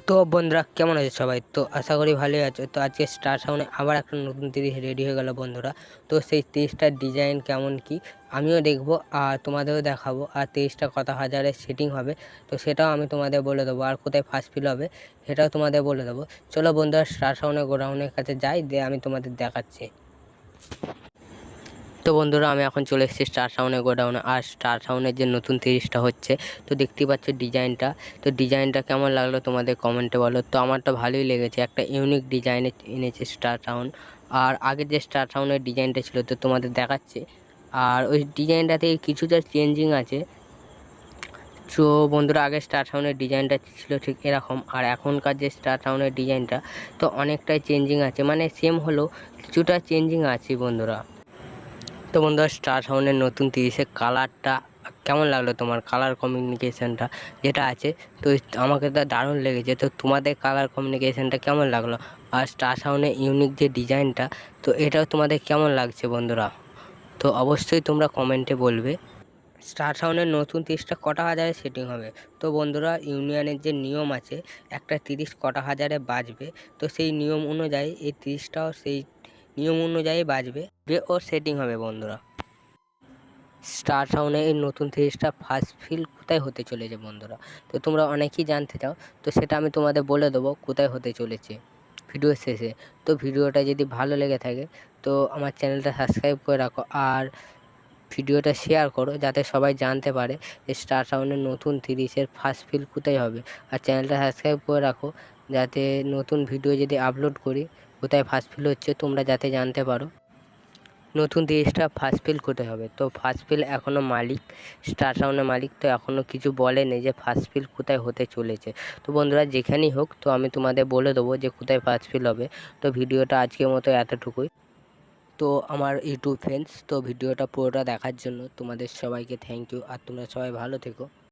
তো বন্ধুরা কেমন আছে সবাই? তো আশা করি ভালোই আছো। তো আজকে স্টার সাউন্ডে আবার একটা নতুন তিরিশ রেডি হয়ে গেল বন্ধুরা। তো সেই তিরিশটার ডিজাইন কেমন কি আমিও দেখবো আর তোমাদেরও দেখাবো। আর তিরিশটা কত হাজারের সেটিং হবে তো সেটাও আমি তোমাদের বলে দেবো। আর কোথায় ফার্স্ট ফিল হবে সেটাও তোমাদের বলে দেবো। চলো বন্ধুরা স্টার সাউন্ডের গোডাউনের কাছে যাই, দিয়ে আমি তোমাদের দেখাচ্ছি। তো বন্ধুরা আমি এখন চলে এসেছি স্টার সাউন্ডের গোডাউনে। আর স্টার সাউন্ডের যে নতুন তিরিশটা হচ্ছে তো দেখতেই পাচ্ছ ডিজাইনটা। তো ডিজাইনটা কেমন লাগলো তোমাদের কমেন্টে বলো। তো আমার তো ভালোই লেগেছে, একটা ইউনিক ডিজাইনে এনেছে স্টার সাউন্ড। আর আগের যে স্টার সাউন্ডের ডিজাইনটা ছিল তো তোমাদের দেখাচ্ছে, আর ওই ডিজাইনটাতে কিছুটা চেঞ্জিং আছে। তো বন্ধুরা আগে স্টার সাউন্ডের ডিজাইনটা ছিল ঠিক এরকম, আর এখনকার যে স্টার সাউন্ডের ডিজাইনটা তো অনেকটাই চেঞ্জিং আছে, মানে সেম হলেও কিছুটা চেঞ্জিং আছে বন্ধুরা। তো বন্ধুরা স্টার সাউন্ডের নতুন তিরিশের কালারটা কেমন লাগলো তোমার? কালার কমিউনিকেশানটা যেটা আছে তো আমাকে তো দারুণ লেগেছে। তো তোমাদের কালার কমিউনিকেশানটা কেমন লাগলো? আর স্টার সাউন্ডের ইউনিক যে ডিজাইনটা তো এটাও তোমাদের কেমন লাগছে বন্ধুরা? তো অবশ্যই তোমরা কমেন্টে বলবে। স্টার সাউন্ডের নতুন তিরিশটা কটা হাজারে সেটিং হবে? তো বন্ধুরা ইউনিয়নের যে নিয়ম আছে একটা তিরিশ কটা হাজারে বাজবে, তো সেই নিয়ম অনুযায়ী এই তিরিশটাও সেই নিয়ম অনুযায়ী বাজবে ও সেটিং হবে বন্ধুরা। স্টার সাউন্ডের এই নতুন তিরিশটা ফার্স্ট ফিল কোথায় হতে চলেছে বন্ধুরা? তো তোমরা অনেকেই জানতে চাও, তো সেটা আমি তোমাদের বলে দেবো কোথায় হতে চলেছে ভিডিওর শেষে। তো ভিডিওটা যদি ভালো লেগে থাকে তো আমার চ্যানেলটা সাবস্ক্রাইব করে রাখো, আর ভিডিওটা শেয়ার করো যাতে সবাই জানতে পারে যে স্টার সাউন্ডের নতুন তিরিশের ফার্স্ট ফিল কোথায় হবে। আর চ্যানেলটা সাবস্ক্রাইব করে রাখো যাতে নতুন ভিডিও যদি আপলোড করি কোথায় ফার্স্ট ফিল হচ্ছে তোমরা যাতে জানতে পারো। নতুন তিরিশটা ফার্স্ট ফিল কোথায় হবে? তো ফার্স্ট ফিল এখনও মালিক স্টার সাউন্ডের মালিক তো এখনও কিছু বলেনি যে ফার্স্ট ফিল কোথায় হতে চলেছে। তো বন্ধুরা যেখানেই হোক তো আমি তোমাদের বলে দেবো যে কোথায় ফার্স্ট ফিল হবে। তো ভিডিওটা আজকের মতো এতটুকুই। তো আমার ইউটিউব ফ্রেন্ডস, তো ভিডিওটা পুরোটা দেখার জন্য তোমাদের সবাইকে থ্যাংক ইউ। আর তোমরা সবাই ভালো থেকো।